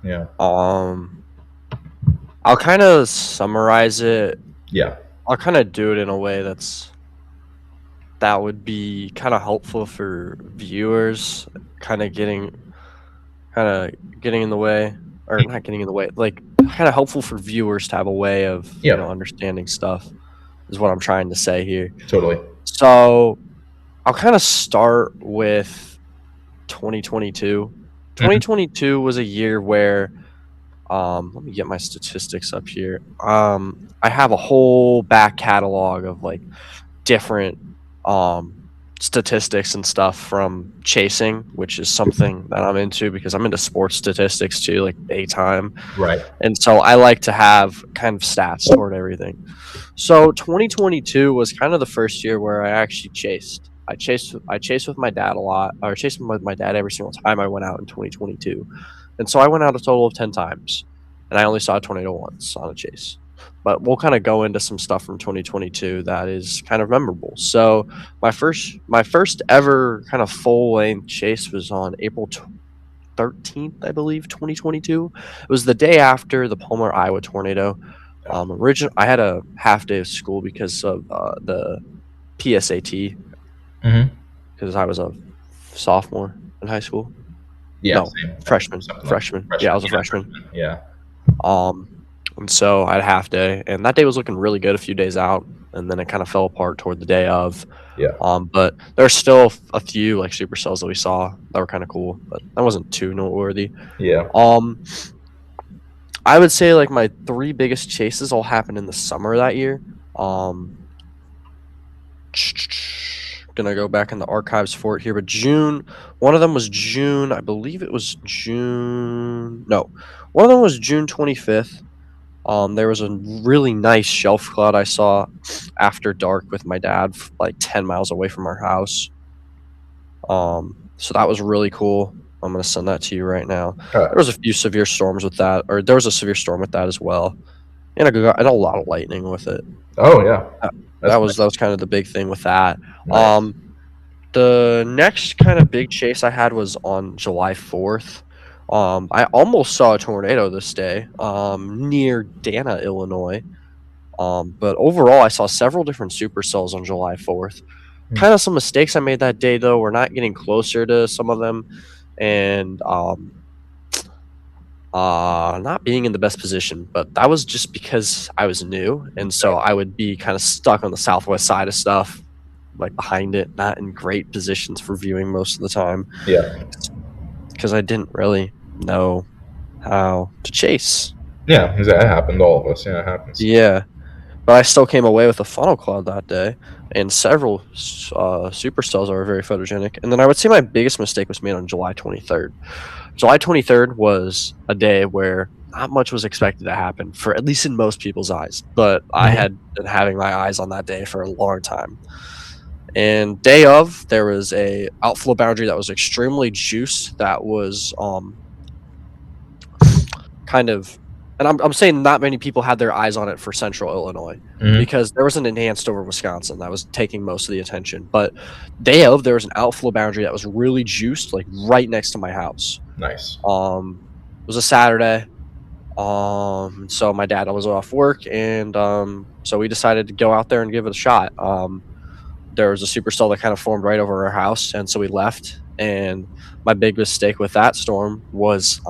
Yeah. Um, I'll kind of summarize it. Yeah. I'll kind of do it in a way that would be kind of helpful for viewers, kind of getting kind of getting in the way, or not getting in the way, like kind of helpful for viewers to have a way of Yeah. understanding stuff is what I'm trying to say here. Totally. So I'll kind of start with 2022. Mhm. 2022 was a year where let me get my statistics up here. I have a whole back catalog of like different um statistics and stuff from chasing, which is something that I'm into because I'm into sports statistics too, like big time. Right. And so I like to have kind of stats toward everything. So 2022 was kind of the first year where I actually chased. I chased with my dad a lot, or chased with my dad every single time I went out in 2022. And so I went out a total of 10 times, and I only saw a tornado once on a chase. But we'll kind of go into some stuff from 2022 that is kind of memorable. So my first ever kind of full length chase was on April 13th, I believe, 2022. It was the day after the Palmer, Iowa tornado. Yeah. I had a half day of school because of the PSAT, Hmm. because I was a sophomore in high school. Yeah. No, Same. freshman. Something like Freshman. Yeah, I freshman. was a Yeah. freshman. Freshman. Yeah. Um, and so I had a half day, and that day was looking really good a few days out, and then it kind of fell apart toward the day of. Yeah. But there's still a few like supercells that we saw that were kind of cool, but that wasn't too noteworthy. Yeah. Um, I would say like my three biggest chases all happened in the summer that year. Um, gonna go back in the archives for it here, but June. One of them was June. I believe it was June. No, one of them was June 25th. There was a really nice shelf cloud I saw after dark with my dad, like 10 miles away from our house. So that was really cool. I'm gonna send that to you right now. There was a few severe storms with that, or there was a severe storm with that as well, and a lot of lightning with it. Oh yeah. That, That's that nice. was kind of the big thing with that. Nice. Um, the next kind of big chase I had was on July 4th. I almost saw a tornado this day, near Dana, Illinois. But overall, I saw several different supercells on July 4th. Hmm. Kind of some mistakes I made that day, though. We're not getting closer to some of them, and not being in the best position. But that was just because I was new, and so I would be kind of stuck on the southwest side of stuff, like behind it, not in great positions for viewing most of the time, Yeah. because I didn't really know how to chase. Yeah. That happened to all of us. Yeah, it happens. Yeah. But I still came away with a funnel cloud that day, and several supercells that were very photogenic. And then I would say my biggest mistake was made on July 23rd. July 23rd was a day where not much was expected to happen, for at least in most people's eyes. But I Hmm. had been having my eyes on that day for a long time. And day of, there was a outflow boundary that was extremely juiced. That was kind of, and I'm saying not many people had their eyes on it for Central Illinois, Hmm. because there was an enhanced over Wisconsin that was taking most of the attention. But day of, there was an outflow boundary that was really juiced, like right next to my house. Nice. It was a Saturday. So my dad was off work, and so we decided to go out there and give it a shot. There was a supercell that kind of formed right over our house, and so we left. And my big mistake with that storm was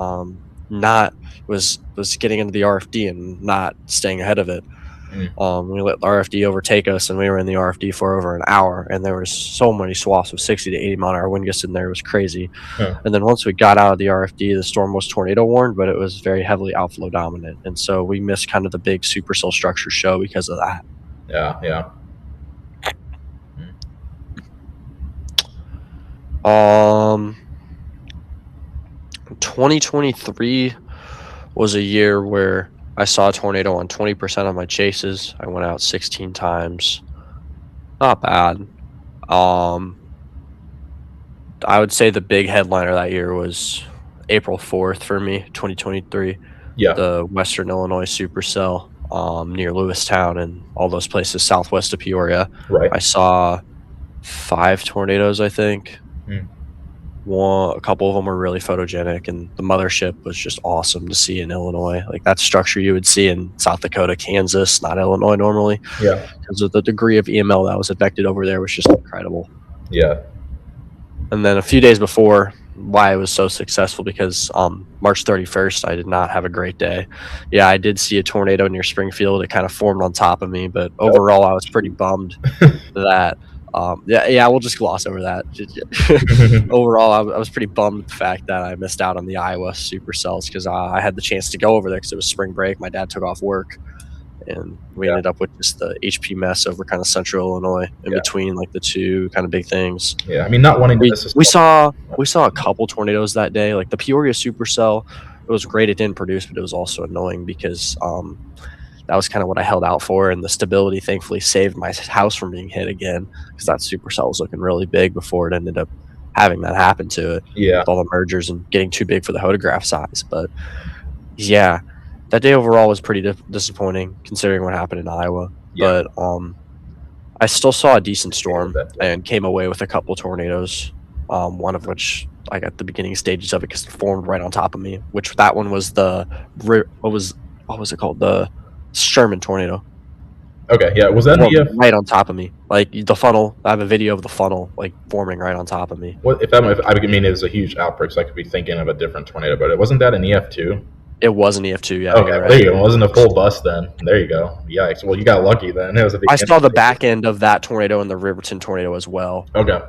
not was getting into the RFD and not staying ahead of it. Mm. We let the RFD overtake us, and we were in the RFD for over an hour. And there was so many swaths of 60 to 80 mile an hour wind gusts in there; it was crazy. Huh. And then once we got out of the RFD, the storm was tornado warned, but it was very heavily outflow dominant, and so we missed kind of the big supercell structure show because of that. Yeah. Yeah. Mm. Um, 2023 was a year where I saw a tornado on 20% of my chases. I went out 16 times. Not bad. Um, I would say the big headliner that year was April 4th for me, 2023. Yeah. The Western Illinois supercell, near Lewistown and all those places southwest of Peoria. Right. I saw 5 tornadoes, I think. Mm. A couple of them were really photogenic, and the mothership was just awesome to see in Illinois. Like, that structure you would see in South Dakota, Kansas, not Illinois normally, Yeah. because of the degree of EML that was affected over there was just incredible. Yeah. And then a few days before, why it was so successful, because March 31st, I did not have a great day. Yeah, I did see a tornado near Springfield. It kind of formed on top of me, but overall, I was pretty bummed that. We'll just gloss over that. Overall, I was pretty bummed with the fact that I missed out on the Iowa supercells, because I had the chance to go over there because it was spring break. My dad took off work, and we ended up with just the HP mess over kind of central Illinois in between like the two kind of big things. Yeah, I mean, not wanting to we saw a couple tornadoes that day. Like the Peoria supercell, it was great. It didn't produce, but it was also annoying because that was kind of what I held out for, and the stability thankfully saved my house from being hit again, because that supercell was looking really big before it ended up having that happen to it. Yeah. With all the mergers and getting too big for the photograph size. But yeah, that day overall was pretty disappointing considering what happened in Iowa. Yeah. But I still saw a decent storm and came away with a couple tornadoes. One of which I got the beginning stages of it because it formed right on top of me. Which that one was what was it called? The Sherman tornado. Okay, yeah, was that right on top of me? Like the funnel. I have a video of the funnel like forming right on top of me. What if I mean it was a huge outbreak, so I could be thinking of a different tornado, but it wasn't that an EF2? It was an EF2, yeah. Okay, there you go. It wasn't a full bust then. There you go. Yikes. Well, you got lucky then. It was a big. I saw the back end of that tornado and the Riverton tornado as well. Okay.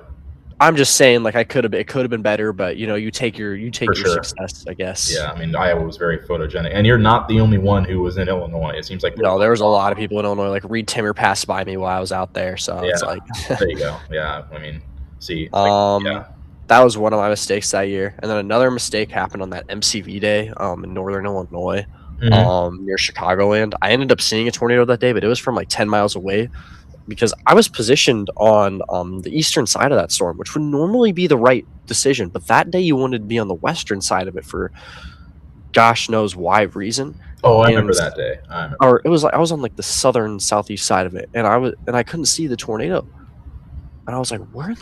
I'm just saying, like, it could have been better, but you take your success, I guess. Yeah, I mean, Iowa was very photogenic, and you're not the only one who was in Illinois. It seems like no, there was a lot of people in Illinois. Like Reed Timmer passed by me while I was out there, so it's like there you go. Yeah, I mean, see, that was one of my mistakes that year, and then another mistake happened on that MCV day in northern Illinois, near Chicagoland. I ended up seeing a tornado that day, but it was from like 10 miles away. Because I was positioned on the eastern side of that storm, which would normally be the right decision. But that day you wanted to be on the western side of it for gosh knows why reason. Oh, I remember that day. Or it was like I was on like the southern southeast side of it, and I couldn't see the tornado. And I was like, what in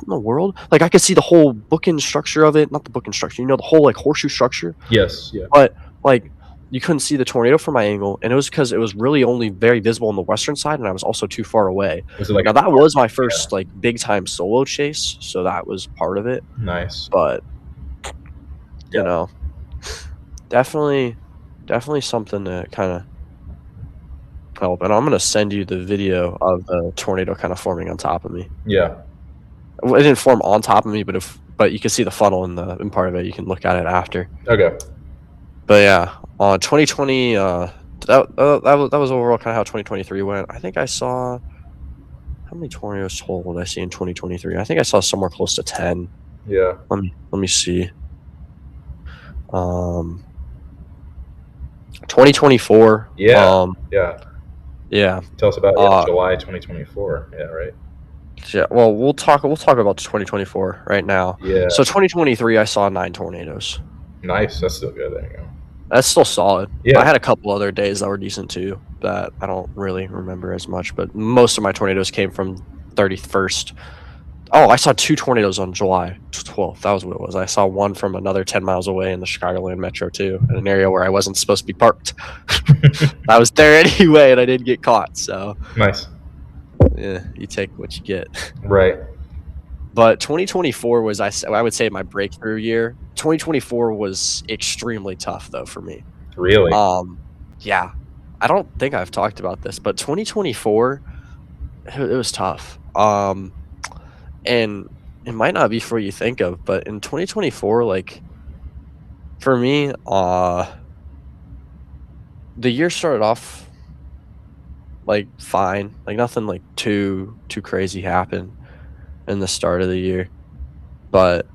the world? Like I could see the whole bookend structure of it, not the bookend structure, the whole like horseshoe structure. Yes, yeah. But like you couldn't see the tornado from my angle, and it was because it was really only very visible on the western side, and I was also too far away. Now that was my first like big time solo chase, so that was part of it. Nice, but you know, definitely something to kind of help. And I'm gonna send you the video of the tornado kind of forming on top of me. Yeah, it didn't form on top of me, but you can see the funnel in part of it. You can look at it after. Okay. But yeah, 2020, that was overall kind of how 2023 went. I think I saw, how many tornadoes total did I see in 2023? I think I saw somewhere close to 10. Yeah. Let me see. 2024. Yeah. Yeah. Tell us about July 2024. Yeah, right. Yeah. Well, we'll talk about 2024 right now. Yeah. So 2023, I saw 9 tornadoes. Nice. That's still good. There you go. That's still solid. Yeah. I had a couple other days that were decent too that I don't really remember as much, but most of my tornadoes came from 31st. Oh, I saw 2 tornadoes on July 12th. That was what it was. I saw one from another 10 miles away in the Chicagoland metro too, in an area where I wasn't supposed to be parked. I was there anyway, and I didn't get caught. So nice. Yeah, you take what you get. Right. But 2024 was, I would say, my breakthrough year. 2024 was extremely tough, though, for me. Really? Yeah. I don't think I've talked about this, but 2024, it was tough. And it might not be for what you think of, but in 2024, like, for me, the year started off, like, fine. Like, nothing, like, too crazy happened in the start of the year, but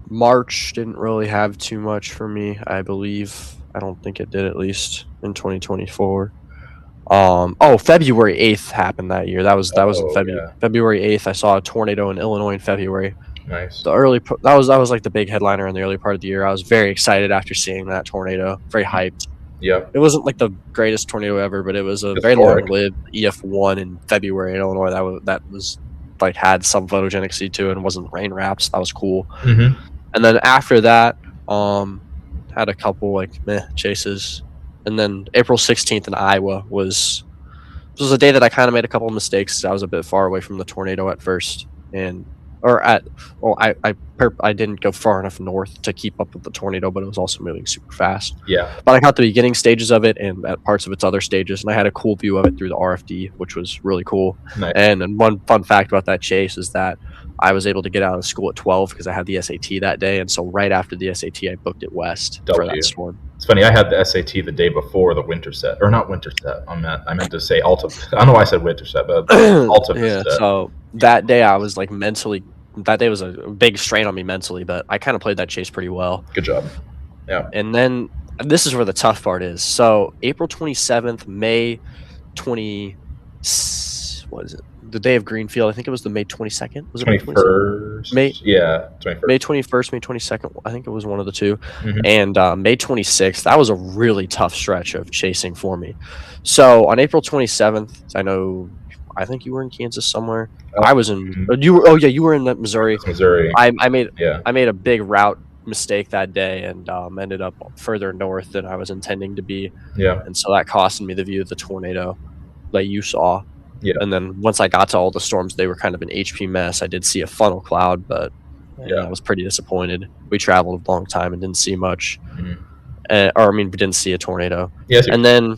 March didn't really have too much for me, I believe. I don't think it did, at least in 2024. February 8th happened that year. That was in February. Yeah. February 8th, I saw a tornado in Illinois in February. Nice. That was like the big headliner in the early part of the year. I was very excited after seeing that tornado. Very hyped. Yep. It wasn't like the greatest tornado ever, but it was a very Historic. long-lived EF1 in February in Illinois. That was like had some photogenic C to it and wasn't rain wrapped. So that was cool. Mm-hmm. And then after that, had a couple like meh chases. And then April 16th in Iowa was a day that I kind of made a couple of mistakes. I was a bit far away from the tornado at first, and or at well, I didn't go far enough north to keep up with the tornado, but it was also moving super fast. Yeah. But I caught the beginning stages of it and at parts of its other stages, and I had a cool view of it through the RFD, which was really cool. Nice. And one fun fact about that chase is that I was able to get out of school at 12 because I had the SAT that day, and so right after the SAT, I booked it west for that storm. It's funny. I had the SAT the day before the winter set, or not winter set. I meant to say Alta. I don't know why I said winter set, but Alta Yeah, set. so that day I was like mentally, that day was a big strain on me mentally, but I kind of played that chase pretty well. Good job. Yeah. And then this is where the tough part is. So April 27th, May 20, what is it? The day of Greenfield. I think it was the May 22nd. Was it May 21st? May, Yeah, 21st. May 21st, May 22nd. I think it was one of the two. Mhm. And May 26th, that was a really tough stretch of chasing for me. So on April 27th, I think you were in Kansas somewhere. I was in. You were. Oh yeah, you were in Missouri. Missouri. I made Yeah. I made a big route mistake that day and ended up further north than I was intending to be. Yeah. And so that costed me the view of the tornado that you saw. Yeah. And then once I got to all the storms, they were kind of an HP mess. I did see a funnel cloud, but I was pretty disappointed. We traveled a long time and didn't see much. Mhm. We didn't see a tornado. Yes. And then,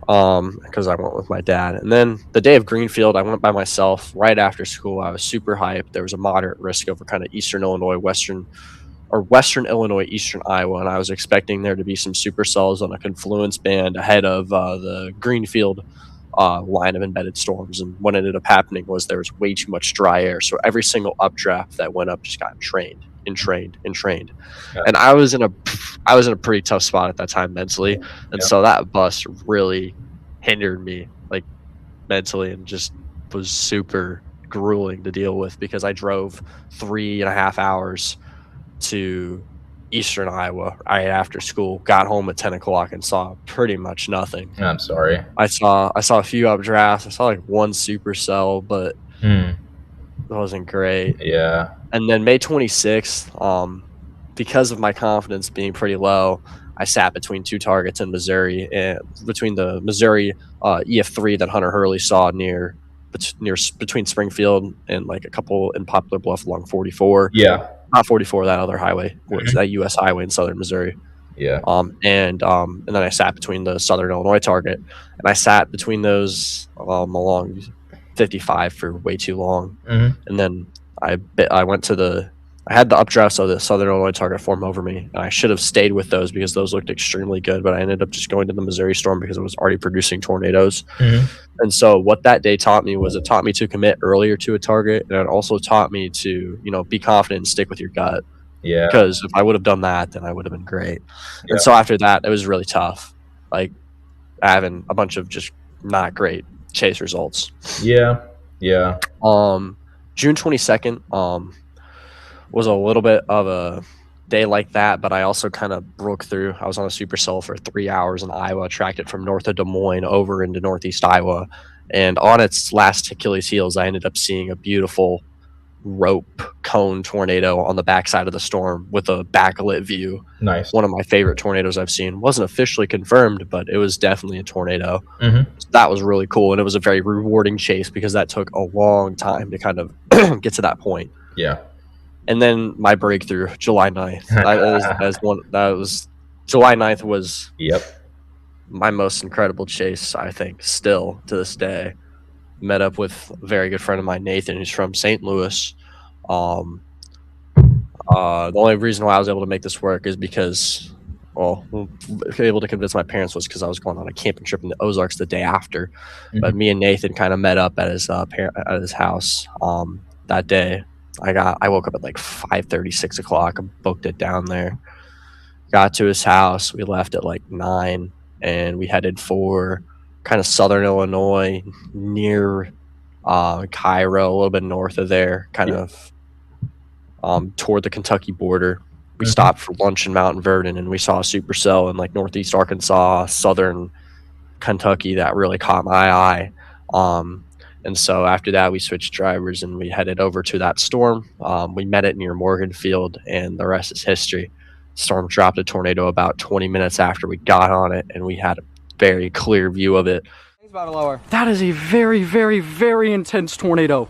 because I went with my dad. And then the day of Greenfield, I went by myself right after school. I was super hyped. There was a moderate risk over kind of eastern Illinois, western Illinois, eastern Iowa, and I was expecting there to be some supercells on a confluence band ahead of the Greenfield line of embedded storms. And what ended up happening was there was way too much dry air, so every single updraft that went up just got entrained. Yeah. And I was in a pretty tough spot at that time mentally, and so that bus really hindered me like mentally and just was super grueling to deal with because I drove 3.5 hours to eastern Iowa right after school, got home at 10 o'clock and saw pretty much nothing. I'm sorry. I saw a few updrafts. I saw like one supercell, but it wasn't great. Yeah. And then May 26th, because of my confidence being pretty low, I sat between two targets in Missouri, and between the Missouri EF3 that Hunter Hurley saw between Springfield and like a couple in Poplar Bluff along 44. Yeah. Not 44, that other highway, was that U.S. highway in southern Missouri. Yeah. And then I sat between the southern Illinois target, and I sat between those along 55 for way too long. Mhm. And then I had the updraft, so the southern Illinois target form over me, and I should have stayed with those because those looked extremely good, but I ended up just going to the Missouri storm because it was already producing tornadoes. Mhm. And so what that day taught me was it taught me to commit earlier to a target, and it also taught me to, be confident and stick with your gut. Yeah. Because if I would have done that, then I would have been great. Yeah. And so after that, it was really tough, like having a bunch of just not great chase results. Yeah. Yeah. June 22nd was a little bit of a day like that, but I also kind of broke through. I was on a supercell for 3 hours in Iowa, tracked it from north of Des Moines over into northeast Iowa, and on its last Achilles heels, I ended up seeing a beautiful rope cone tornado on the backside of the storm with a backlit view. Nice. One of my favorite tornadoes I've seen. Wasn't officially confirmed, but it was definitely a tornado. Mhm. So that was really cool, and it was a very rewarding chase because that took a long time to kind of get to that point. Yeah. And then my breakthrough, July 9th. July 9th was Yep. my most incredible chase, I think, still to this day. Met up with a very good friend of mine, Nathan, who's from St. Louis. The only reason why I was able to make this work is because, able to convince my parents was because I was going on a camping trip in the Ozarks the day after. Mhm. But me and Nathan kind of met up at his house that day. I woke up at like 5:30, 6 o'clock, and booked it down there. Got to his house. We left at like 9, and we headed for kind of southern Illinois, near Cairo, a little bit north of there, kind of toward the Kentucky border. We stopped for lunch in Mount Vernon, and we saw a supercell in like northeast Arkansas, southern Kentucky that really caught my eye. And so after that, we switched drivers and we headed over to that storm. We met it near Morganfield, and the rest is history. Storm dropped a tornado about 20 minutes after we got on it, and we had a very clear view of it. He's about to lower. That is a very, very, very intense tornado.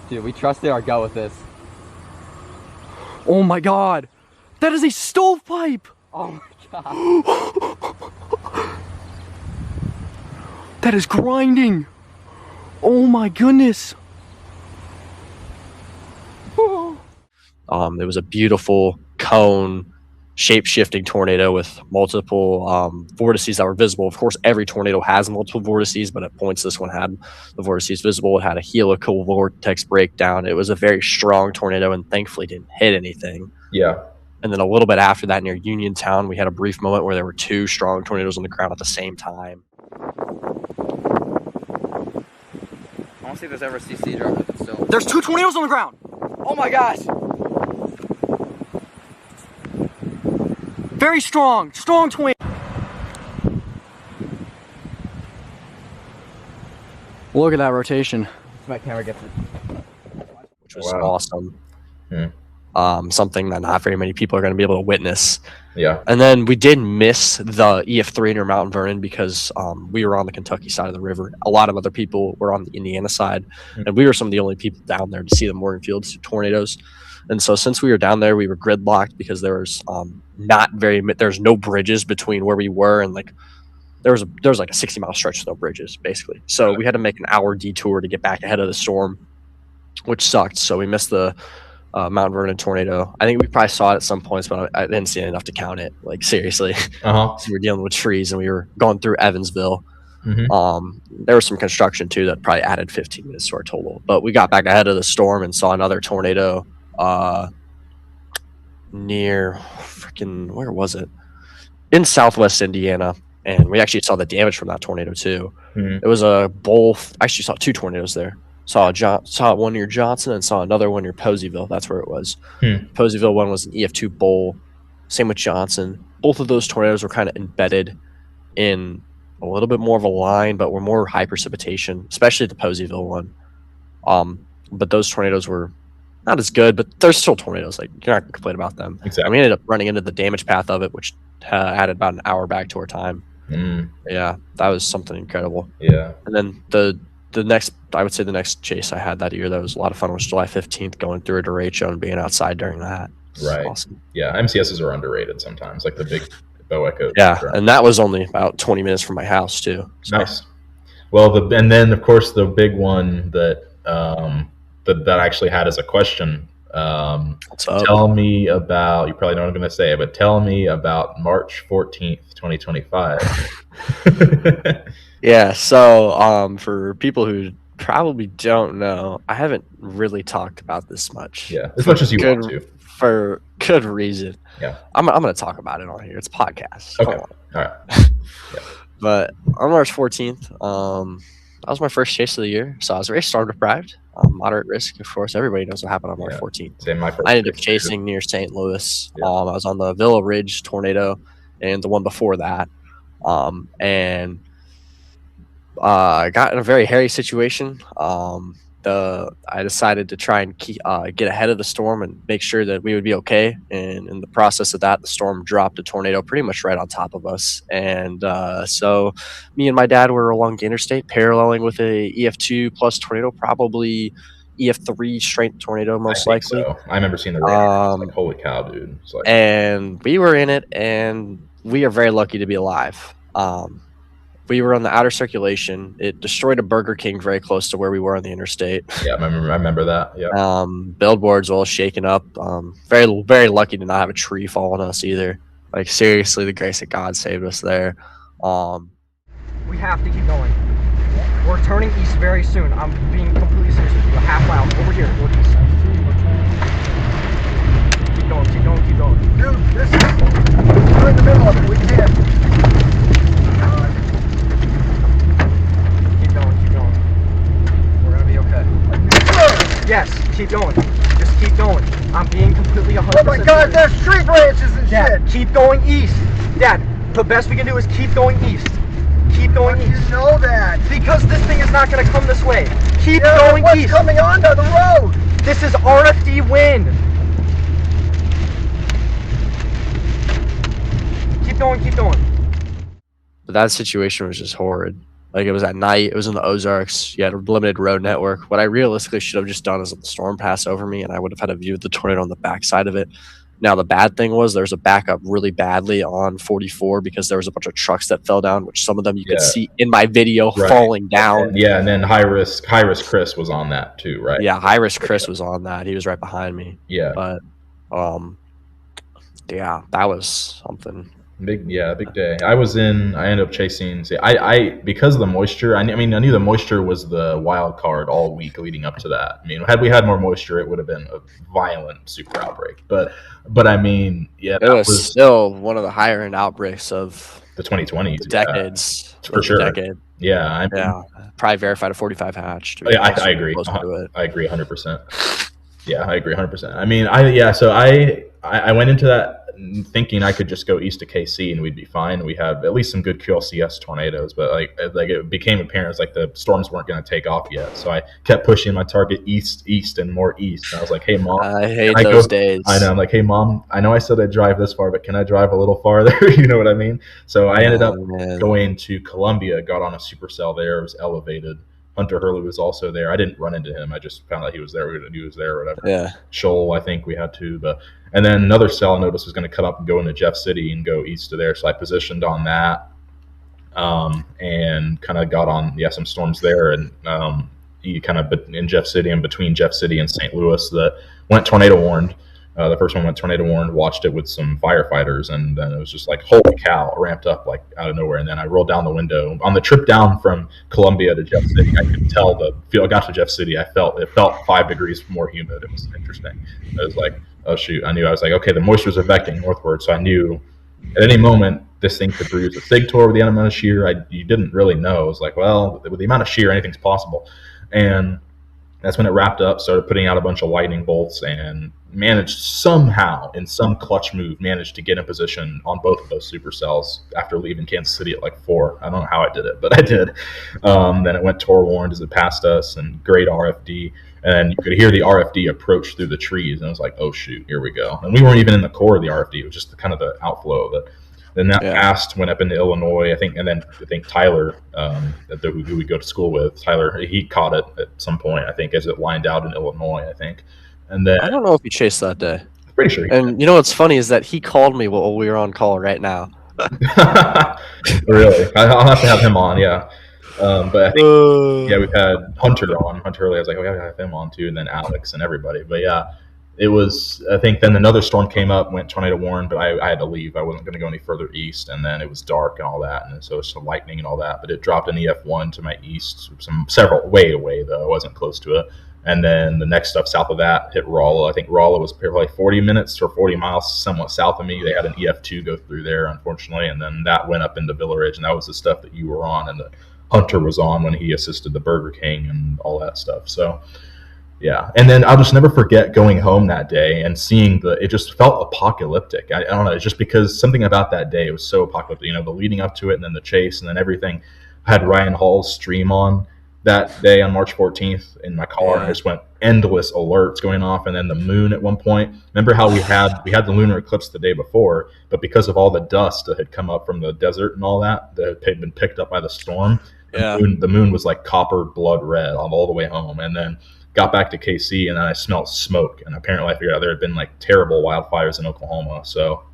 Dude, we trusted our gut with this. Oh my god. That is a stovepipe. Oh my god. That is grinding. Oh my goodness. It was a beautiful cone, shape-shifting tornado with multiple vortices that were visible. Of course, every tornado has multiple vortices, but at points this one had the vortices visible. It had a helical vortex breakdown. It was a very strong tornado and thankfully didn't hit anything. Yeah. And then a little bit after that, near Uniontown, we had a brief moment where there were 2 strong tornadoes on the ground at the same time. I want to see if there's ever a CC drop with it still. There's 2 tornadoes on the ground. Oh my gosh. Very strong tornado. Look at that rotation. My camera gets it. Which was awesome. Something that not very many people are going to be able to witness. Yeah. And then we did miss the EF3 near Mount Vernon because we were on the Kentucky side of the river. A lot of other people were on the Indiana side, and we were some of the only people down there to see the Morganfield tornadoes. And so since we were down there, we were gridlocked because there was there's no bridges between where we were and like there was like a 60-mile stretch with no bridges basically. So we had to make an hour detour to get back ahead of the storm, which sucked. So we missed the Mount Vernon tornado. I think we probably saw it at some points, but I didn't see enough to count it. Like seriously, so we were dealing with trees and we were going through Evansville. There was some construction too that probably added 15 minutes to our total. But we got back ahead of the storm and saw another tornado near freaking where was it? In southwest Indiana, and we actually saw the damage from that tornado too. It was a both. Actually, saw 2 tornadoes there. Saw one near Johnson and saw another one near Poseyville. That's where it was. Poseyville one was an EF2 bowl. Same with Johnson. Both of those tornadoes were kind of embedded in a little bit more of a line, but were more high precipitation, especially the Poseyville one. But those tornadoes were not as good, but they're still tornadoes. Like you're not gonna complain about them. Exactly. And we ended up running into the damage path of it, which added about an hour back to our time. Yeah, that was something incredible. Yeah. And then the next chase I had that year that was a lot of fun was July 15th, going through a derecho and being outside during that. Right. Awesome. Yeah, MCSs are underrated sometimes, like the big bow echo. Yeah, and that was only about 20 minutes from my house too. So. Nice. Well, and then of course the big one that that I actually had as a question. Tell me about. You probably know what I'm going to say, but tell me about March 14th, 2025. Yeah. So for people who probably don't know, I haven't really talked about this much. Yeah, as much as you want to. For good reason. Yeah. I'm going to talk about it on here. It's a podcast. Okay. All right. Yeah. But on March 14th, that was my first chase of the year. So I was very storm deprived, moderate risk. Of course, everybody knows what happened on March 14th. Same, my first I ended up chasing near St. Louis. I was on the Villa Ridge tornado and the one before that. And I got in a very hairy situation. I decided to try and get ahead of the storm and make sure that we would be okay. And in the process of that, the storm dropped a tornado pretty much right on top of us. And so me and my dad were along the interstate paralleling with a EF2 plus tornado, probably EF3 strength tornado, most likely. So. I remember seeing the radar. Like, holy cow, dude. Like, and we were in it, and we are very lucky to be alive. We were on the outer circulation. It destroyed a Burger King very close to where we were on the interstate. Yeah, I remember that. Yeah. Billboards all shaken up. Very, very lucky to not have a tree fall on us either. Like seriously, the grace of God saved us there. We have to keep going. We're turning east very soon. I'm being completely serious with you. A half mile over here. Go east. Keep going. Keep going. Keep going. Dude, this is we're in the middle of it. We can't. Keep going. We're gonna be okay. Yes, keep going. Just Keep going. I'm being completely 100%. Oh my God, there's tree branches and Dad, shit. keep going east. Dad, the best we can do is keep going east. Keep going How do east. you know that? Because this thing is not going to come this way. Keep Yeah, going what's east. coming onto the road? This is RFD wind. Keep going, keep going. But that situation was just horrid. Like, it was at night. It was in the Ozarks. You had a limited road network. What I realistically should have just done is let the storm pass over me, and I would have had a view of the tornado on the backside of it. Now, the bad thing was there's a backup really badly on 44 because there was a bunch of trucks that fell down, which some of them you could see in my video falling down. And then high risk Chris was on that too, right? Yeah, high risk Chris was on that. He was right behind me. Yeah. But, yeah, that was something. Big day. I ended up chasing. Because of the moisture. I knew the moisture was the wild card all week leading up to that. I mean, had we had more moisture, it would have been a violent super outbreak. But I mean, yeah, it was still one of the higher end outbreaks of the 2020s, decades for sure. Decade. Yeah, probably verified a 45 hatch. Yeah, I agree. I agree 100%. Yeah, I agree 100%. I mean, So I went into that thinking I could just go east to KC and we'd be fine. We had at least some good QLCS tornadoes, but like it became apparent it's like the storms weren't going to take off yet. So I kept pushing my target east, and more east. And I was like, "Hey, Mom, I hate those days." I know. I'm like, "Hey, Mom, I know I said I'd drive this far, but can I drive a little farther?" You know what I mean? So I ended up going to Columbia, got on a supercell there. It was elevated. Hunter Hurley was also there. I didn't run into him. I just found out he was there. He was there or whatever. Yeah. Shoal, I think we had to. And then another cell I noticed was going to cut up and go into Jeff City and go east of there. So I positioned on that and kind of got on, some storms there. And he kind of in Jeff City and between Jeff City and St. Louis that went tornado warned. The first one went tornado warned, watched it with some firefighters, and then it was just like, holy cow, it ramped up like out of nowhere. And then I rolled down the window. On the trip down from Columbia to Jeff City, I could tell I got to Jeff City, it felt 5 degrees more humid. It was interesting. I was like, oh shoot, I was like, okay, the moisture is affecting northward, so I knew at any moment this thing could produce a sig tour with the amount of shear. You didn't really know. It was like, well, with the amount of shear, anything's possible. And that's when it wrapped up, started putting out a bunch of lightning bolts, and managed somehow, in some clutch move, to get in position on both of those supercells after leaving Kansas City at like 4. I don't know how I did it, but I did. Then it went Tor warned as it passed us, and great RFD. And you could hear the RFD approach through the trees, and I was like, oh shoot, here we go. And we weren't even in the core of the RFD. It was just kind of the outflow of it. Then that passed, went up into Illinois, I think, and then I think Tyler, who we go to school with, Tyler, he caught it at some point, I think, as it lined out in Illinois, I think. And then I don't know if he chased that day. I'm pretty sure. And you know what's funny is that he called me while we were on call right now. Really? I'll have to have him on, yeah. But I think, we've had Hunter on. Hunter earlier, I was like, we gotta have him on too, and then Alex and everybody. But yeah, it was, I think then another storm came up, went tornado warned, but I had to leave. I wasn't going to go any further east, and then it was dark and all that, and so it's lightning and all that. But it dropped an EF1 to my east, several way away though. I wasn't close to it. And then the next stuff south of that hit Rolla. I think Rolla was probably 40 minutes or 40 miles somewhat south of me. They had an EF2 go through there, unfortunately, and then that went up into Villa Ridge, and that was the stuff that you were on, and the Hunter was on when he assisted the Burger King and all that stuff. So yeah, and then I'll just never forget going home that day and seeing it just felt apocalyptic. I don't know, it's just because something about that day, it was so apocalyptic, the leading up to it and then the chase and then everything. I had Ryan Hall's stream on that day on March 14th in my car, and I just went endless alerts going off, and then the moon at one point. Remember how we had the lunar eclipse the day before, but because of all the dust that had come up from the desert and all that had been picked up by the storm, the moon was like copper blood red all the way home. And then got back to KC, and then I smelled smoke, and apparently I figured out there had been like terrible wildfires in Oklahoma. So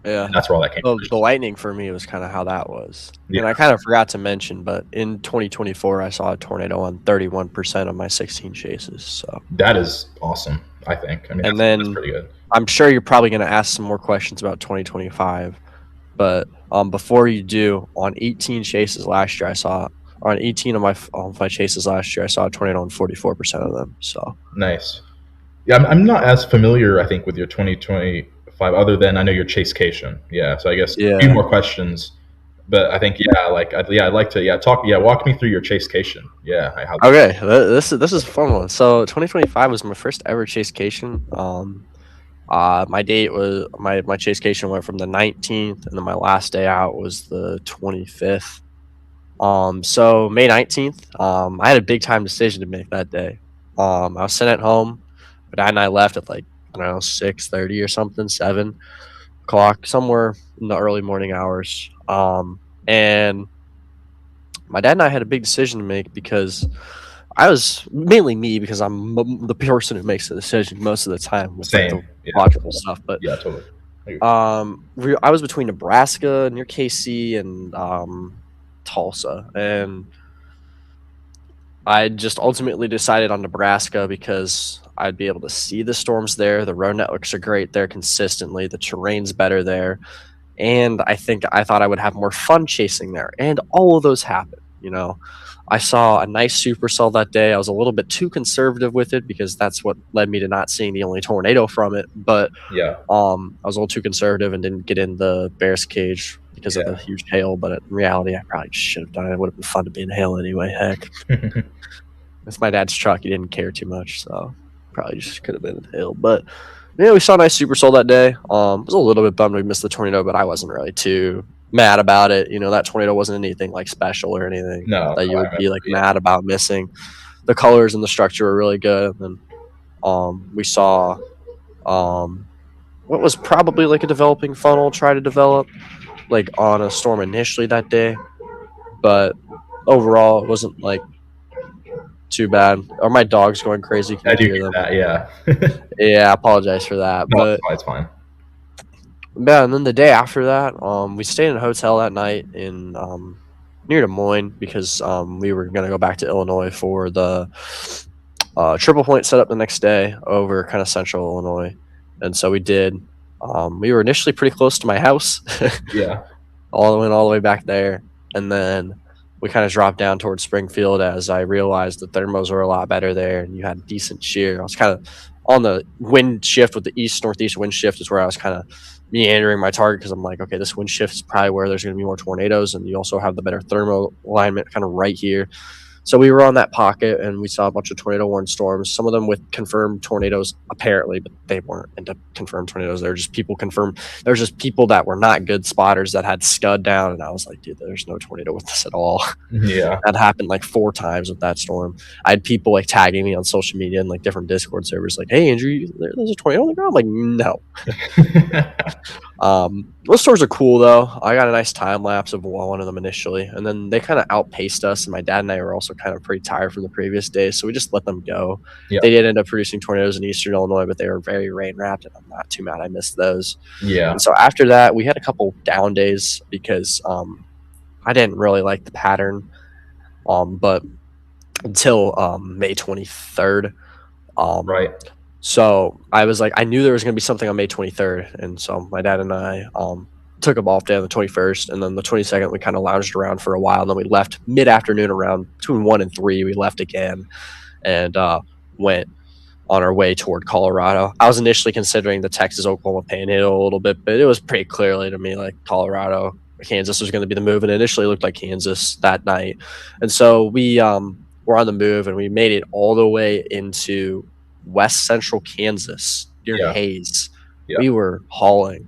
that's where all that came from. The lightning for me was kind of how that was. And I kind of forgot to mention, but in 2024 I saw a tornado on 31% of my 16 chases. So that is awesome, I think. I mean, that's pretty good. I'm sure you're probably going to ask some more questions about 2025, but before you do, on 18 chases last year, on 18 of my chases last year, I saw a tornado on 44% of them. So nice. Yeah, I'm not as familiar, I think, with your 2025, other than I know your chasecation. Yeah, so I guess a few more questions. But I think I'd like to walk me through your chasecation. Yeah. Okay, this is a fun one. So 2025 was my first ever chasecation. My date was my chasecation went from the 19th, and then my last day out was the 25th. So May 19th, I had a big time decision to make that day. I was sitting at home. My dad and I left at like, I don't know, 6:30 or something, 7 o'clock, somewhere in the early morning hours. And my dad and I had a big decision to make because I was mainly me because I'm the person who makes the decision most of the time with like, the logical stuff. But yeah, totally. I was between Nebraska near KC and Tulsa, and I just ultimately decided on Nebraska because I'd be able to see the storms there. The road networks are great there consistently. The terrain's better there. And I thought I would have more fun chasing there. And all of those happened, you know. I saw a nice supercell that day. I was a little bit too conservative with it because that's what led me to not seeing the only tornado from it. But yeah, I was a little too conservative and didn't get in the bear's cage because of the huge hail. But in reality, I probably should have done it. It would have been fun to be in hail anyway. Heck, it's my dad's truck. He didn't care too much, so probably just could have been in hail. But yeah, we saw a nice supercell that day. I was a little bit bummed we missed the tornado, but I wasn't really too mad about it. You know, that tornado wasn't anything like special or anything that you would be like mad about missing. The colors and the structure were really good. And we saw what was probably like a developing funnel try to develop like on a storm initially that day, but overall it wasn't like too bad. Or my dog's going crazy. Can I do hear hear them? that, yeah. Yeah, I apologize for that. No, but it's fine. Yeah, and then the day after that, we stayed in a hotel that night in near Des Moines because we were gonna go back to Illinois for the triple point setup the next day over kind of central Illinois, and so we did. We were initially pretty close to my house. Yeah. all the way back there, and then we kind of dropped down towards Springfield as I realized the thermals were a lot better there, and you had decent shear. I was kind of on the wind shift with the east-northeast wind shift is where I was kind of meandering my target because I'm like, okay, this wind shift is probably where there's going to be more tornadoes, and you also have the better thermal alignment kind of right here. So we were on that pocket, and we saw a bunch of tornado-warned storms, some of them with confirmed tornadoes, apparently, but they weren't into confirmed tornadoes. They were just people confirmed. There were just people that were not good spotters that had scud down, and I was like, dude, there's no tornado with this at all. Yeah. That happened like 4 times with that storm. I had people like tagging me on social media and like different Discord servers like, hey, Andrew, there's a tornado on the ground? I'm like, no. Those stores are cool though. I got a nice time lapse of one of them initially, and then they kind of outpaced us, and my dad and I were also kind of pretty tired from the previous day, so we just let them go. Yeah. They did end up producing tornadoes in eastern Illinois, but they were very rain wrapped, and I'm not too mad I missed those. Yeah. And so after that, we had a couple down days because I didn't really like the pattern, but until May 23rd. Right. So I was like, I knew there was going to be something on May 23rd. And so my dad and I took a off day on the 21st. And then the 22nd, we kind of lounged around for a while. And then we left mid-afternoon around between 1 and 3. We left again and went on our way toward Colorado. I was initially considering the Texas-Oklahoma Panhandle a little bit, but it was pretty clearly to me like Colorado, Kansas was going to be the move. And it initially looked like Kansas that night. And so we were on the move, and we made it all the way into west central Kansas near Hayes. We were hauling.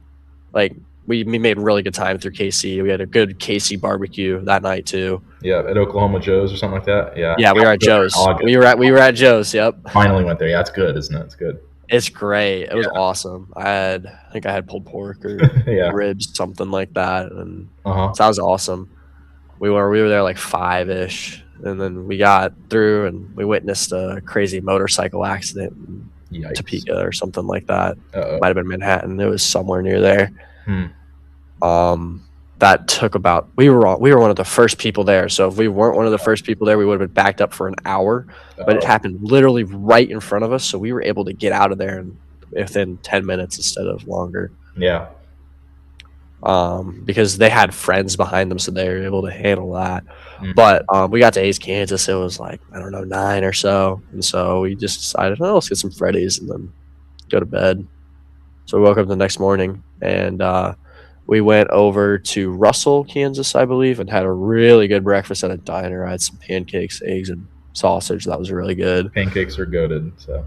Like we made really good time through KC. We had a good KC barbecue that night too. Yeah, at Oklahoma Joe's or something like that. Yeah. Yeah, we were at Joe's. We were at Joe's. Yep. Finally went there. Yeah, it's good, isn't it? It's good. It's great. It was awesome. I think I had pulled pork or ribs, something like that, and so that was awesome. We were there like 5-ish. And then we got through and we witnessed a crazy motorcycle accident in Topeka or something like that. Might have been Manhattan. It was somewhere near there. That took about we were one of the first people there. So if we weren't one of the first people there, we would have been backed up for an hour. But it happened literally right in front of us, so we were able to get out of there within 10 minutes instead of longer. Yeah. Because they had friends behind them, so they were able to handle that. But we got to Hayes, Kansas. It was like, I don't know, 9 or so. And so we just decided, let's get some Freddy's and then go to bed. So we woke up the next morning, and we went over to Russell, Kansas, I believe, and had a really good breakfast at a diner. I had some pancakes, eggs, and sausage. That was really good. Pancakes are goated. So,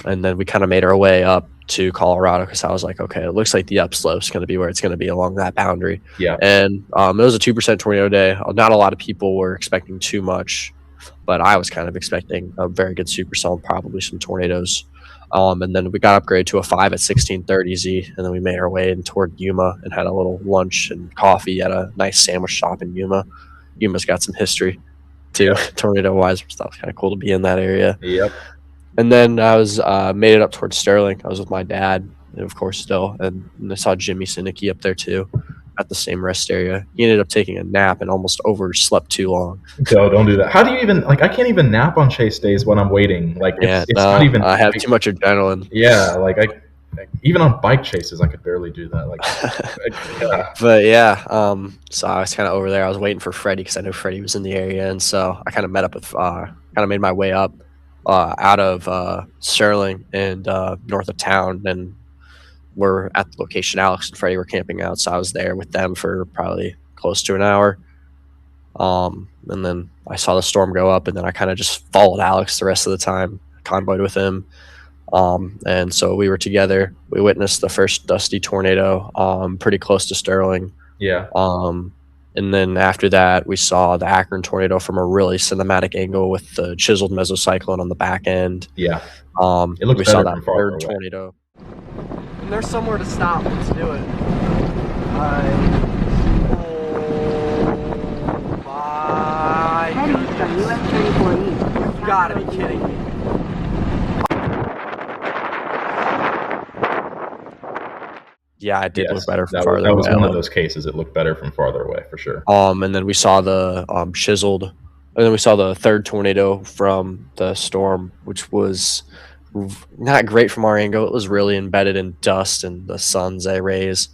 and then we kind of made our way up to Colorado because I was like, okay, it looks like the upslope is going to be where it's going to be along that boundary. Yeah. And it was a 2% tornado day. Not a lot of people were expecting too much, but I was kind of expecting a very good supercell and probably some tornadoes. And then we got upgraded to a 5 at 1630Z, and then we made our way in toward Yuma and had a little lunch and coffee at a nice sandwich shop in Yuma. Yuma's got some history too, tornado-wise. So that was kind of cool to be in that area. Yep. And then I was made it up towards Sterling. I was with my dad, of course, still, and I saw Jimmy Sinicki up there too, at the same rest area. He ended up taking a nap and almost overslept too long. No, don't do that. How do you even I can't even nap on chase days when I'm waiting. Like it's not even. I have too much adrenaline. Yeah, even on bike chases, I could barely do that. Yeah. But yeah, so I was kind of over there. I was waiting for Freddie because I knew Freddie was in the area, and so I kind of met up with, kind of made my way up out of Sterling and north of town, and we're at the location Alex and Freddie were camping out, so I was there with them for probably close to an hour. And then I saw the storm go up, and then I kind of just followed Alex the rest of the time, convoyed with him. And so we were together. We witnessed the first dusty tornado pretty close to Sterling. Yeah. And then after that, we saw the Akron tornado from a really cinematic angle with the chiseled mesocyclone on the back end. Yeah. It looked we better saw that from farther third away. tornado. And there's somewhere to stop. Let's do it. Oh my Heading from US 34 East. You gotta be kidding me. Yeah, it did Yes, look better from that farther that was away. one of those cases. It looked better from farther away for sure. And then we saw the chiseled, and then we saw the third tornado from the storm, which was not great from our angle. It was really embedded in dust and the sun's rays.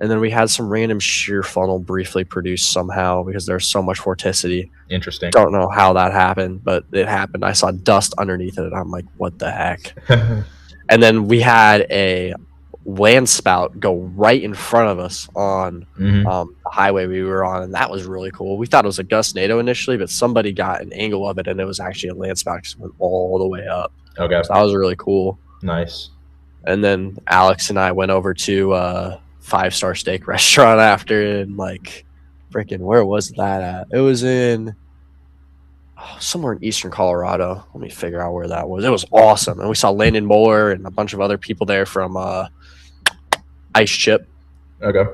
And then we had some random shear funnel briefly produced somehow because there's so much vorticity. Interesting. Don't know how that happened, but it happened. I saw dust underneath it, and I'm like, what the heck? And then we had a land spout go right in front of us on the highway we were on, and that was really cool. We thought it was a gust NATO initially, but somebody got an angle of it, and it was actually a land spout because it went all the way up. Okay. So that was really cool. Nice. And then Alex and I went over to 5-star steak restaurant after, and like freaking where was that at? It was in somewhere in eastern Colorado. Let me figure out where that was. It was awesome. And we saw Landon Moeller and a bunch of other people there from Ice Chip. Okay.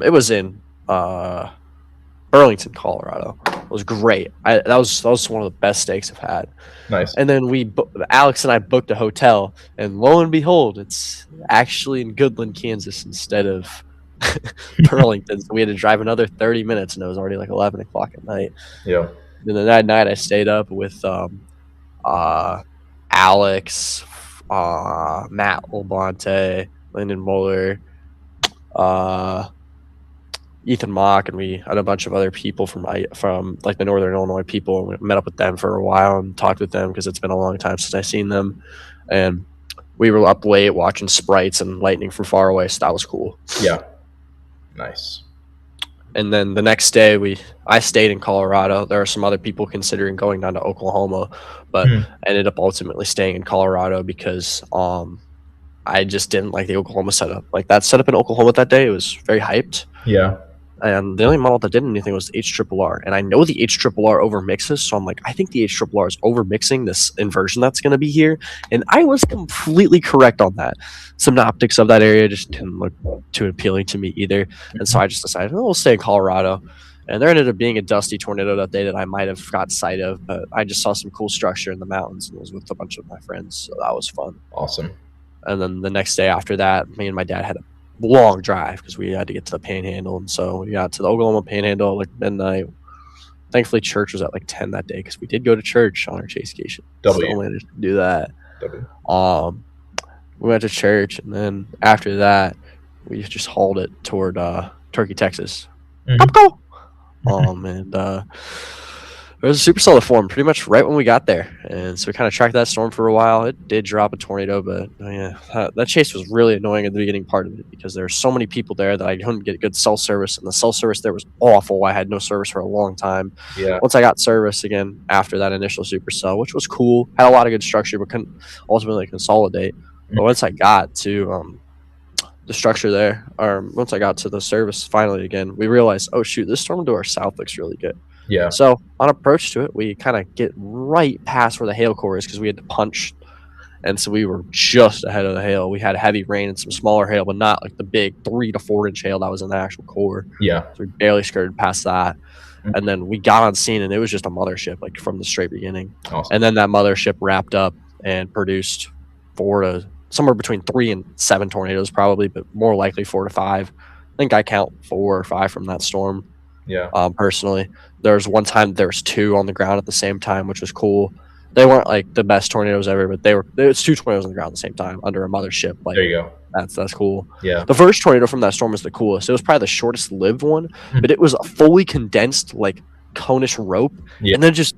It was in Burlington, Colorado. It was great. That was one of the best steaks I've had. Nice. And then Alex and I booked a hotel, and lo and behold, it's actually in Goodland, Kansas, instead of Burlington. So we had to drive another 30 minutes, and it was already like 11 o'clock at night. Yeah. And then that night, I stayed up with Alex, Matt Olbante, Lyndon Moeller, Ethan Mock, and we had a bunch of other people from like the Northern Illinois people, and we met up with them for a while and talked with them because it's been a long time since I've seen them. And we were up late watching sprites and lightning from far away, so that was cool. Yeah. Nice. And then the next day, I stayed in Colorado. There are some other people considering going down to Oklahoma, but I ended up ultimately staying in Colorado because I just didn't like the Oklahoma setup. Like that setup in Oklahoma that day, it was very hyped. Yeah. And the only model that did anything was the HRRR. And I know the HRRR over mixes, so I'm like, I think the HRRR is over mixing this inversion that's going to be here. And I was completely correct on that. Some optics of that area just didn't look too appealing to me either. And so I just decided, we'll stay in Colorado. And there ended up being a dusty tornado that day that I might have got sight of, but I just saw some cool structure in the mountains and was with a bunch of my friends. So that was fun. Awesome. And then the next day after that, me and my dad had a long drive because we had to get to the Panhandle, and so we got to the Oklahoma Panhandle at like midnight. Thankfully, church was at like 10 that day because we did go to church on our chasecation. Still managed to do that. We went to church, and then after that, we just hauled it toward Turkey, Texas. And there It was a supercell that formed pretty much right when we got there, and so we kind of tracked that storm for a while. It did drop a tornado, but that chase was really annoying at the beginning part of it because there were so many people there that I couldn't get good cell service, and the cell service there was awful. I had no service for a long time. Yeah. Once I got service again after that initial supercell, which was cool, had a lot of good structure, but couldn't ultimately consolidate. But once I got to the structure there, or once I got to the service finally again, we realized, oh shoot, this storm to our south looks really good. Yeah. So on approach to it, we kind of get right past where the hail core is because we had to punch, and so we were just ahead of the hail. We had heavy rain and some smaller hail, but not like the big 3 to 4 inch hail that was in the actual core. Yeah. So we barely skirted past that, and then we got on scene, and it was just a mothership, like from the straight beginning. Awesome. And then that mothership wrapped up and produced somewhere between 3 and 7 tornadoes, probably, but more likely 4 to 5. I think I count 4 or 5 from that storm. Yeah. Personally, there was one time there was 2 on the ground at the same time, which was cool. They weren't like the best tornadoes ever, but there was 2 tornadoes on the ground at the same time under a mothership. Like, there you go. That's cool. Yeah. The first tornado from that storm was the coolest. It was probably the shortest lived one, but it was a fully condensed like conish rope, and then just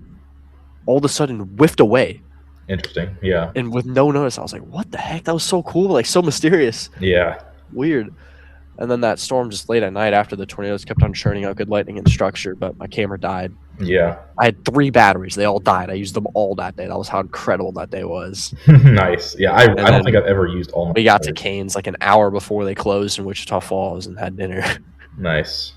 all of a sudden whiffed away. Interesting. Yeah. And with no notice, I was like, "What the heck? That was so cool! Like so mysterious." Yeah. Weird. And then that storm just late at night after the tornadoes kept on churning out good lightning and structure, but my camera died. Yeah. I had 3 batteries. They all died. I used them all that day. That was how incredible that day was. Nice. Yeah, I don't think I've ever used all my We got to Canes like an hour before they closed in Wichita Falls and had dinner. Nice.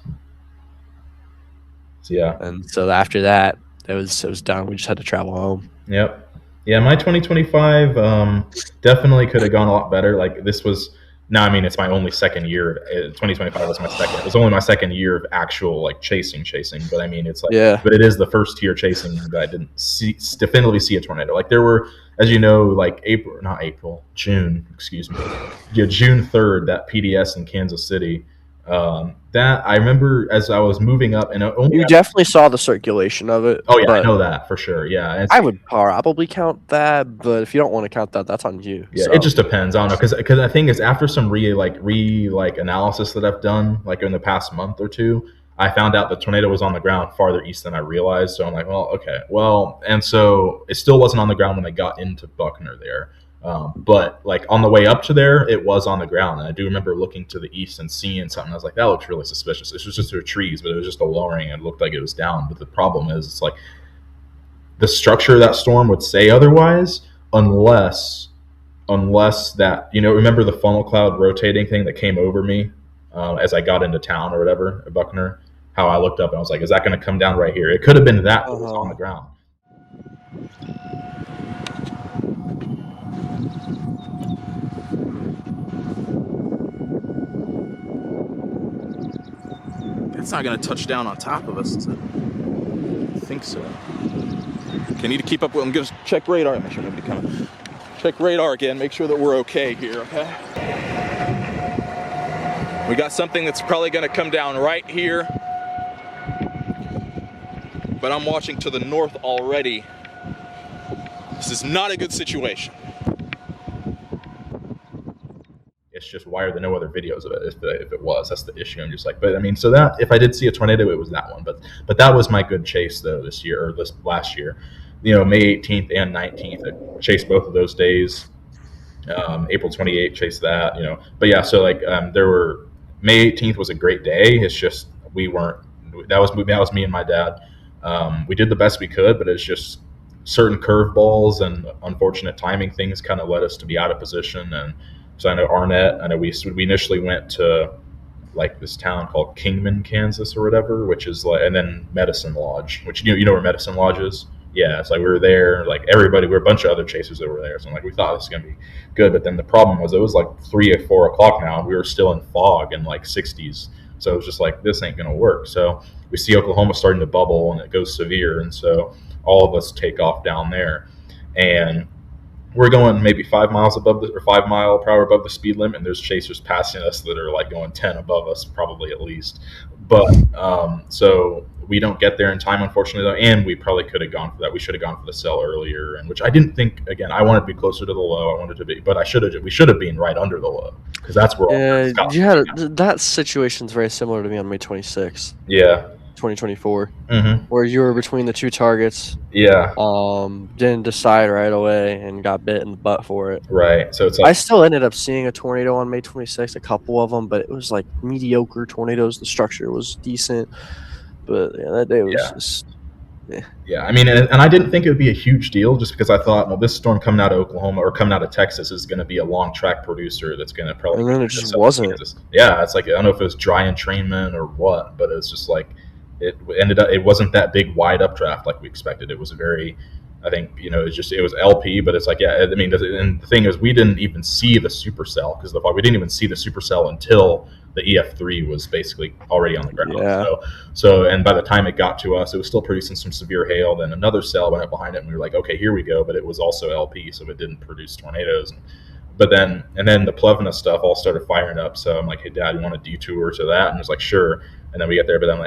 So, yeah. And so after that, it was done. We just had to travel home. Yep. Yeah, my 2025 definitely could have gone a lot better. Like this was now, I mean, it's my only second year. 2025 was my second. It was only my second year of actual like chasing. But I mean, it's like, but it is the first year chasing that I didn't definitively see a tornado. Like there were, as you know, like June 3rd, that PDS in Kansas City. That I remember as I was moving up, and you definitely saw the circulation of it. Oh yeah, I know that for sure. Yeah, I would probably count that, but if you don't want to count that, that's on you. Yeah, it just depends. I don't know, because I think is after some analysis that I've done like in the past month or two, I found out the tornado was on the ground farther east than I realized. So I'm like, well, okay, and so it still wasn't on the ground when I got into Buckner there. But like on the way up to there, it was on the ground. And I do remember looking to the east and seeing something. I was like, that looks really suspicious. It was just through trees, but it was just a lowering and it looked like it was down. But the problem is, it's like the structure of that storm would say otherwise, unless that, remember the funnel cloud rotating thing that came over me as I got into town or whatever at Buckner, how I looked up and I was like, is that going to come down right here? It could have been that was on the ground. It's not going to touch down on top of us, is it? I think so. Okay, need to keep up with. I'm going to check radar. Make sure nobody coming. Check radar again. Make sure that we're okay here. Okay. We got something that's probably going to come down right here, but I'm watching to the north already. This is not a good situation. It's just why are there no other videos of it? If it was, that's the issue. I'm just like, but I mean, so that if I did see a tornado, it was that one. But that was my good chase though this year or this last year. May 18th and 19th, I chased both of those days. April 28th, chased that. But yeah, so like there were May 18th was a great day. It's just we weren't. That was me and my dad. We did the best we could, but it's just certain curveballs and unfortunate timing things kind of led us to be out of position. And so I know Arnett. I know we initially went to like this town called Kingman, Kansas, or whatever, which is like, and then Medicine Lodge, which you know where Medicine Lodge is. Yeah, it's like we were there, like everybody, we're a bunch of other chasers that were there. So I'm like, we thought this was gonna be good, but then the problem was it was like 3 or 4 o'clock now, and we were still in fog and like 60s. So it was just like, this ain't gonna work. So we see Oklahoma starting to bubble and it goes severe, and so all of us take off down there, and we're going maybe 5 miles above or 5 mile per hour above the speed limit, and there's chasers passing us that are like going 10 above us, probably at least. But so we don't get there in time, unfortunately, though, and we probably could have gone for that. We should have gone for the cell earlier, and which I didn't think. Again, I wanted to be closer to the low. I wanted to be, but we should have been right under the low because that's where. That situation's very similar to me on May 26th. Yeah. 2024, Mm-hmm. where you were between the two targets. Yeah. Didn't decide right away and got bit in the butt for it. Right. So it's I like, still ended up seeing a tornado on May 26th, a couple of them, but it was like mediocre tornadoes. The structure was decent, but yeah, that day was Yeah. just. yeah. I mean, and I didn't think it would be a huge deal just because I thought, well, this storm coming out of Oklahoma or coming out of Texas is going to be a long track producer that's going to probably. And then it just wasn't. Yeah. It's like, I don't know if it was dry entrainment or what, but it's just like, it ended up, it wasn't that big wide updraft like we expected. It was very, I think, it was LP, but it's like, yeah, I mean, and the thing is, we didn't even see the supercell because we didn't even see the supercell until the EF3 was basically already on the ground. Yeah. So, and by the time it got to us, it was still producing some severe hail. Then another cell went up behind it, and we were like, okay, here we go. But it was also LP, so it didn't produce tornadoes. But then the Plevna stuff all started firing up. So I'm like, hey, Dad, you want a detour to that? And it's like, sure. And then we get there, but then.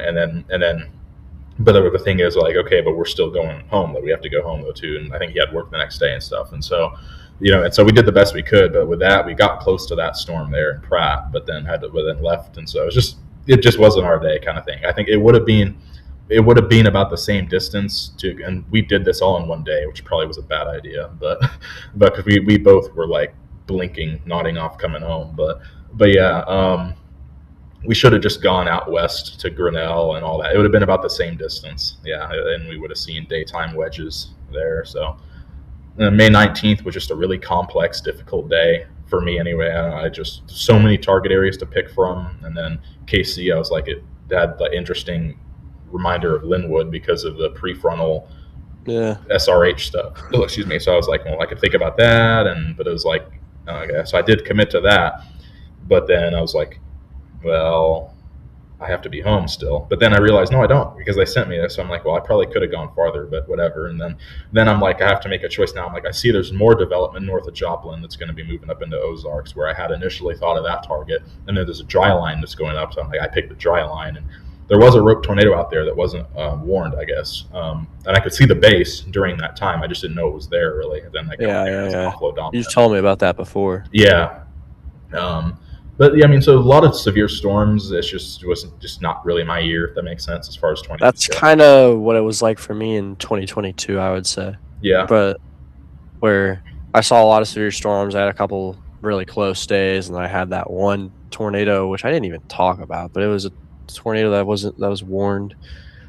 But the thing is, like, okay, but we're still going home. Though we have to go home though too, and I think he had work the next day and stuff. And so, and so we did the best we could. But with that, we got close to that storm there in Pratt, but then left. And so it just wasn't our day, kind of thing. I think it would have been about the same distance and we did this all in one day, which probably was a bad idea. But because we both were like blinking, nodding off, coming home. But yeah. We should have just gone out west to Grinnell and all that. It would have been about the same distance. Yeah, and we would have seen daytime wedges there. So May 19th was just a really complex, difficult day for me anyway. I just so many target areas to pick from. And then KC, I was like, it had the interesting reminder of Linwood because of the prefrontal SRH stuff. Oh, excuse me. So I was like, well, I could think about that. But it was like, okay. So I did commit to that. But then I was like, well, I have to be home still. But then I realized, no, I don't, because they sent me this. So I'm like, well, I probably could have gone farther, but whatever. And then I'm like, I have to make a choice now. I'm like, I see there's more development north of Joplin that's going to be moving up into Ozarks, where I had initially thought of that target. And then there's a dry line that's going up. So I'm like, I picked the dry line. And there was a rope tornado out there that wasn't warned, I guess. And I could see the base during that time. I just didn't know it was there, really. And then You told me about that before. Yeah. But yeah, I mean, so a lot of severe storms. It wasn't just not really my year, if that makes sense, as far as 20. That's kind of what it was like for me in 2022, I would say. Yeah. But where I saw a lot of severe storms, I had a couple really close days, and I had that one tornado, which I didn't even talk about, but it was a tornado that was warned.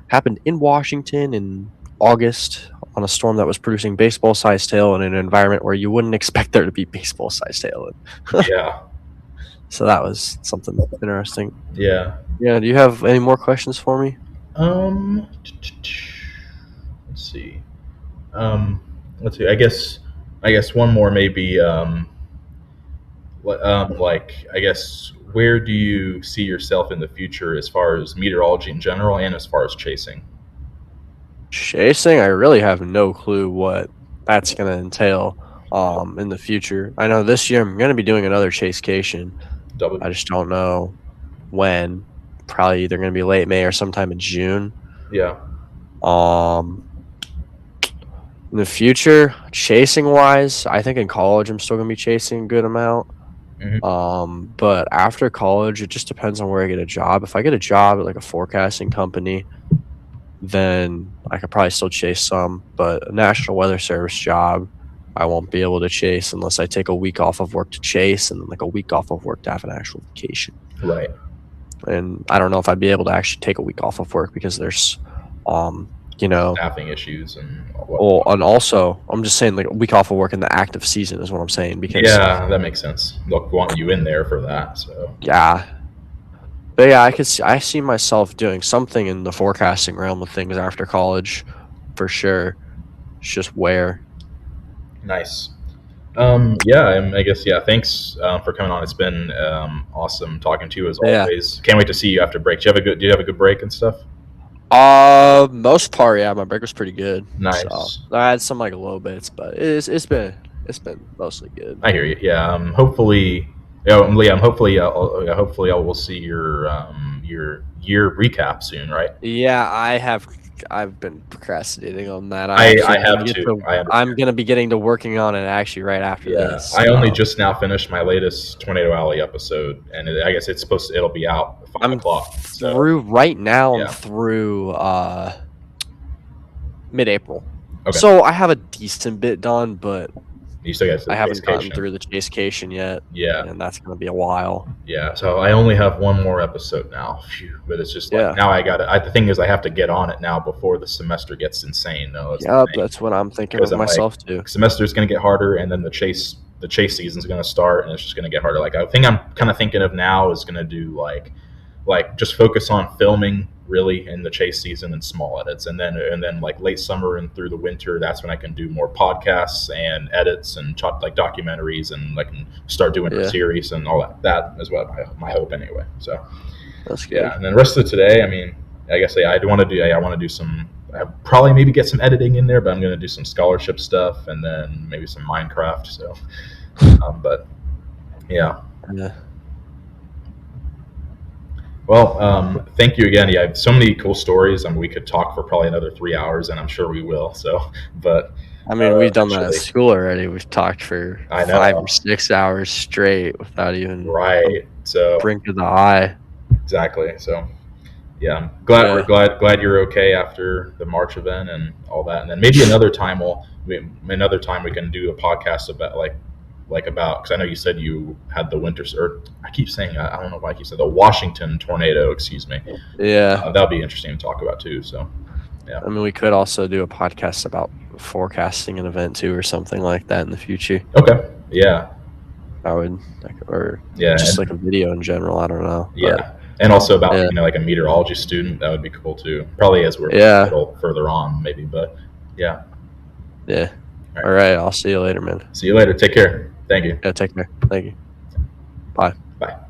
Happened in Washington in August on a storm that was producing baseball-sized hail in an environment where you wouldn't expect there to be baseball-sized hail in. Yeah. So that was something interesting. Yeah. Yeah. Do you have any more questions for me? Let's see. I guess one more maybe. I guess, where do you see yourself in the future as far as meteorology in general and as far as chasing? Chasing, I really have no clue what that's going to entail in the future. I know this year I'm going to be doing another chasecation. I just don't know when. Probably either going to be late May or sometime in June. Yeah. In the future, chasing wise, I think in college I'm still going to be chasing a good amount. Mm-hmm. But after college, it just depends on where I get a job. If I get a job at like a forecasting company, then I could probably still chase some. But a National Weather Service job, I won't be able to chase unless I take a week off of work to chase and like a week off of work to have an actual vacation. Right. And I don't know if I'd be able to actually take a week off of work because there's, staffing issues and. Well, and also, I'm just saying like a week off of work in the active season is what I'm saying. Because yeah, that makes sense. They'll want you in there for that. So yeah. But yeah, I see myself doing something in the forecasting realm of things after college, for sure. It's just where. Nice. I guess thanks for coming on. It's been awesome talking to you as always. Can't wait to see you after break. Do you have a good break and stuff? Most part, yeah, my break was pretty good. Nice. So, I had some like low bits, but it's been mostly good. I hear you. Yeah. Hopefully, Liam. Hopefully, I will see your your year recap soon, right? Yeah, I've been procrastinating on that. I have to. I'm gonna be getting to working on it actually right after this. I only just now finished my latest Tornado Alley episode, and I guess it'll be out at 5 o'clock. Through right now. Yeah. I'm through mid-April. Okay. So I have a decent bit done, but you still got I haven't gotten through the chasecation yet. Yeah, and that's gonna be a while. Yeah, so I only have one more episode now. Phew, but it's just like now I got it. The thing is, I have to get on it now before the semester gets insane. Though. That's what I'm thinking of myself too. Semester's going to get harder, and then the chase season's going to start, and it's just going to get harder. Like I think I'm kind of thinking of now is going to do like just focus on filming really in the chase season and small edits, and then like late summer and through the winter, that's when I can do more podcasts and edits and like documentaries, and I can start doing a series and all that. That is what my hope anyway. So that's good. Yeah, and then the rest of today, I mean, I guess I want to do some. I'll probably maybe get some editing in there, but I'm going to do some scholarship stuff and then maybe some Minecraft. So, but yeah. Well, thank you again. Yeah, I have so many cool stories. I mean, we could talk for probably another 3 hours, and I'm sure we will. So, but I mean, we've done that at school already. We've talked for 5 or 6 hours straight without even So blink of the eye. Exactly. So, yeah, I'm glad glad you're okay after the March event and all that. And then maybe another time we can do a podcast about about, because I know you said you had the winter, or I keep saying, I don't know why I keep saying the Washington tornado, excuse me. Yeah. That'll be interesting to talk about too. So, yeah. I mean, we could also do a podcast about forecasting an event too, or something like that in the future. Okay. Yeah. Just like a video in general. I don't know. Yeah. And also about, like a meteorology student, that would be cool too. Probably as we're a little further on maybe, but yeah. Yeah. All right. I'll see you later, man. See you later. Take care. Thank you. Yeah, take care. Thank you. Bye. Bye.